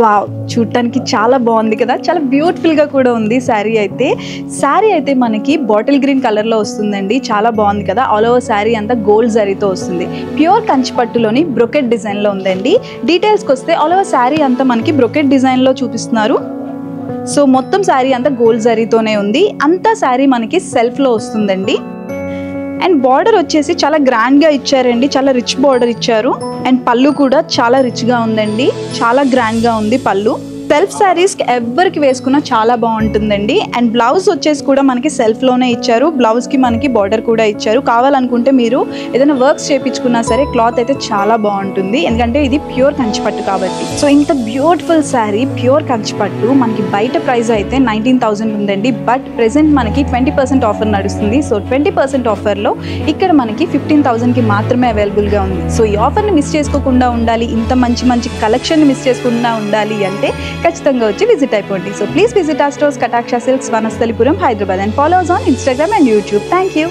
Wow! చూడటానికి చాలా బాగుంది కదా, చాలా బ్యూటిఫుల్ గా కూడా ఉంది సారీ అయితే మనకి బాటిల్ గ్రీన్ కలర్ లో వస్తుందండి. చాలా బాగుంది కదా. ఆల్ ఓవర్ సారీ అంతా గోల్డ్ జరీతో వస్తుంది. ప్యూర్ కంచి పట్టులోని బ్రొకెట్ డిజైన్ లో ఉందండి. డీటెయిల్స్ కి వస్తే ఆల్ ఓవర్ సారీ అంతా మనకి బ్రొకెట్ డిజైన్ లో చూపిస్తున్నారు. సో మొత్తం సారీ అంతా గోల్డ్ జరీతోనే ఉంది. అంతా సారీ మనకి సెల్ఫ్ లో వస్తుందండి. అండ్ బార్డర్ వచ్చేసి చాలా గ్రాండ్ గా ఇచ్చారండి, చాలా రిచ్ బార్డర్ ఇచ్చారు. అండ్ పళ్ళు కూడా చాలా రిచ్ గా ఉందండి, చాలా గ్రాండ్ గా ఉంది పళ్ళు. సెల్ఫ్ సారీస్ కి ఎవరికి వేసుకున్నా చాలా బాగుంటుందండి. అండ్ బ్లౌజ్ వచ్చేసి కూడా మనకి సెల్ఫ్ లోనే ఇచ్చారు. బ్లౌజ్ కి మనకి బార్డర్ కూడా ఇచ్చారు. కావాలనుకుంటే మీరు ఏదైనా వర్క్స్ చేయించుకున్నా సరే క్లాత్ అయితే చాలా బాగుంటుంది, ఎందుకంటే ఇది ప్యూర్ కంచిపట్టు కాబట్టి. సో ఇంత బ్యూటిఫుల్ శారీ ప్యూర్ కంచిపట్టు మనకి బయట ప్రైస్ అయితే 19,000 ఉందండి. బట్ ప్రెసెంట్ మనకి 20% ఆఫర్ నడుస్తుంది. సో 20% ఆఫర్లో ఇక్కడ మనకి 15,000 కి మాత్రమే అవైలబుల్గా ఉంది. సో ఈ ఆఫర్ని మిస్ చేసుకోకుండా ఉండాలి, ఇంత మంచి మంచి కలెక్షన్ మిస్ చేసుకోకుండా ఉండాలి అంటే ఖచ్చితంగా వచ్చి విజిట్ అయిపోండి. So please visit our stores, Kataksha Silks, Vanasthalipuram, Hyderabad, and follow us on Instagram and YouTube. Thank you.